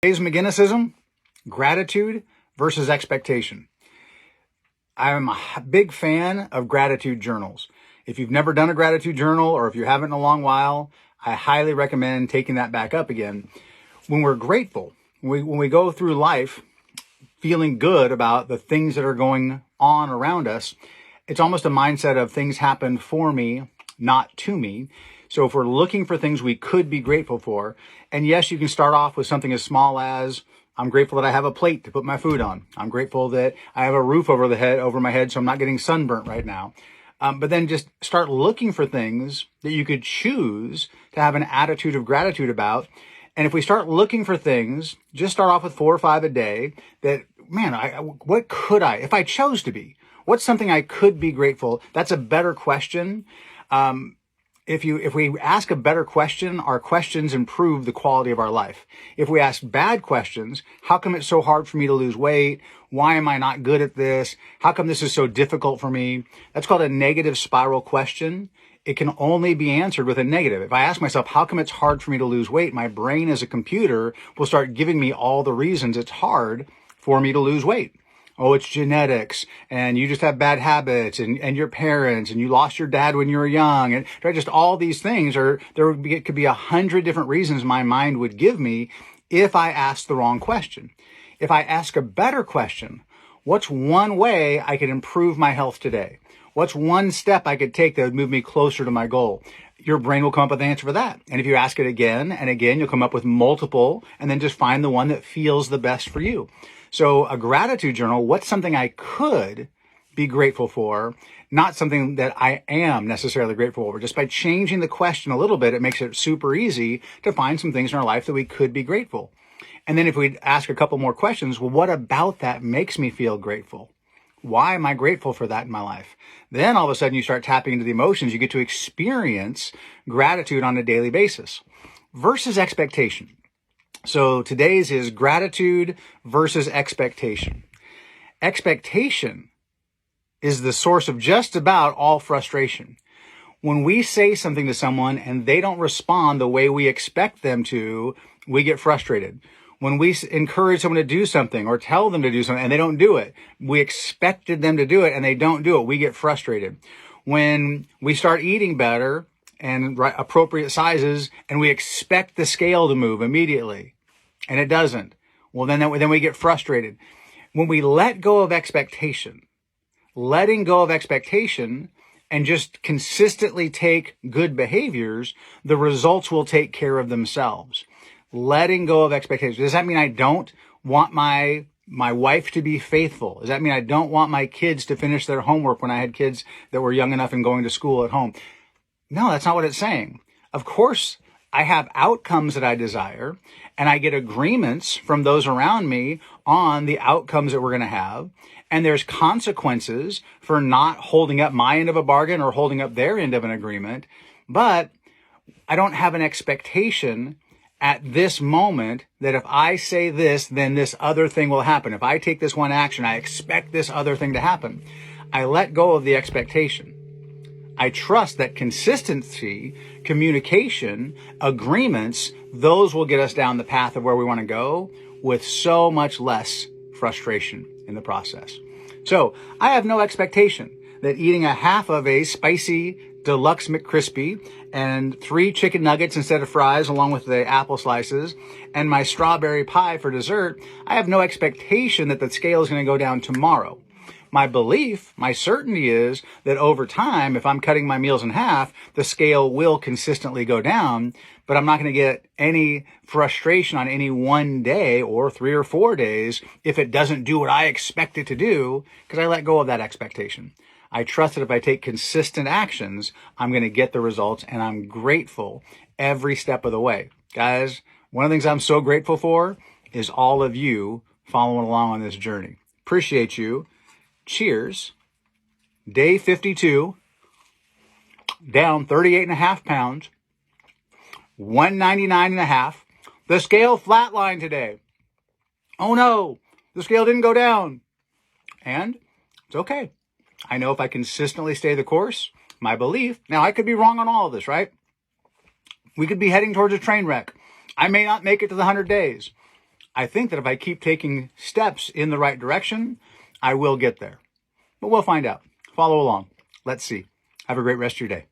Today's McGinnisism, gratitude versus expectation. I'm a big fan of gratitude journals. If you've never done a gratitude journal or if you haven't in a long while, I highly recommend taking that back up again. When we're grateful, when we go through life feeling good about the things that are going on around us, it's almost a mindset of things happen for me, not to me. So if we're looking for things we could be grateful for, and yes, you can start off with something as small as, I'm grateful that I have a plate to put my food on. I'm grateful that I have a roof over my head, so I'm not getting sunburnt right now. But then just start looking for things that you could choose to have an attitude of gratitude about. And if we start looking for things, just start off with 4 or 5 a day that, what could I, if I chose to be, what's something I could be grateful? That's a better question. If we ask a better question, our questions improve the quality of our life. If we ask bad questions, how come it's so hard for me to lose weight? Why am I not good at this? How come this is so difficult for me? That's called a negative spiral question. It can only be answered with a negative. If I ask myself, how come it's hard for me to lose weight? My brain as a computer will start giving me all the reasons it's hard for me to lose weight. Oh, it's genetics, and you just have bad habits, and your parents, and you lost your dad when you were young, and just all these things. Or it could be 100 different reasons my mind would give me if I asked the wrong question. If I ask a better question, what's one way I could improve my health today? What's one step I could take that would move me closer to my goal? Your brain will come up with an answer for that. And if you ask it again and again, you'll come up with multiple, and then just find the one that feels the best for you. So a gratitude journal, what's something I could be grateful for, not something that I am necessarily grateful for. Just by changing the question a little bit, it makes it super easy to find some things in our life that we could be grateful. And then if we ask a couple more questions, well, what about that makes me feel grateful? Why am I grateful for that in my life? Then all of a sudden you start tapping into the emotions. You get to experience gratitude on a daily basis versus expectation. So today's is gratitude versus expectation. Expectation is the source of just about all frustration. When we say something to someone and they don't respond the way we expect them to, we get frustrated. When we encourage someone to do something or tell them to do something and they don't do it, we expected them to do it and they don't do it, we get frustrated. When we start eating better and appropriate sizes and we expect the scale to move immediately and it doesn't, well, then we get frustrated. When we let go of expectation, letting go of expectation and just consistently take good behaviors, the results will take care of themselves. Letting go of expectations. Does that mean I don't want my wife to be faithful? Does that mean I don't want my kids to finish their homework when I had kids that were young enough and going to school at home? No, that's not what it's saying. Of course, I have outcomes that I desire, and I get agreements from those around me on the outcomes that we're going to have. And there's consequences for not holding up my end of a bargain or holding up their end of an agreement. But I don't have an expectation at this moment that if I say this, then this other thing will happen. If I take this one action, I expect this other thing to happen. I let go of the expectation. I trust that consistency, communication, agreements, those will get us down the path of where we want to go with so much less frustration in the process. So I have no expectation that eating a half of a spicy deluxe McCrispy and 3 chicken nuggets instead of fries along with the apple slices and my strawberry pie for dessert, I have no expectation that the scale is going to go down tomorrow. My belief, my certainty is that over time, if I'm cutting my meals in half, the scale will consistently go down, but I'm not going to get any frustration on any one day or 3 or 4 days if it doesn't do what I expect it to do, because I let go of that expectation. I trust that if I take consistent actions, I'm going to get the results, and I'm grateful every step of the way. Guys, one of the things I'm so grateful for is all of you following along on this journey. Appreciate you. Cheers. Day 52, down 38.5 pounds, 199.5. The scale flatlined today. Oh no, the scale didn't go down. And it's okay. I know if I consistently stay the course, my belief, now I could be wrong on all of this, right? We could be heading towards a train wreck. I may not make it to the 100 days. I think that if I keep taking steps in the right direction, I will get there. But we'll find out. Follow along. Let's see. Have a great rest of your day.